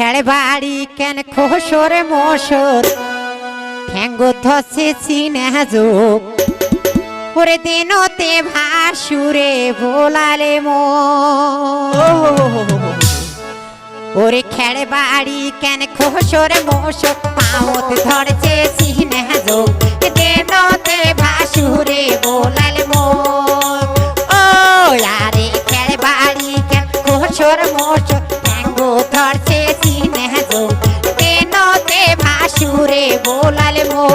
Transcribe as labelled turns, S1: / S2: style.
S1: খেড় বাড়ি কেন খোসরে মোসর ঠ্যাঙ্গ ধসে চিনে যোগ ওরে দিনতে ভাসুরে বোলালে মো ওরে খেড় বাড়ি কেন খোসরে মোসর পাওত ধরছে চিনে যোগ দিনতে ভাসুরে বোলালে মো ও আরে খেড় বাড়ি কেন খোসর মোসর ঠ্যাঙ্গ ধরছে চিনে যোগ দিনতে ভাসুরে বোলালে মো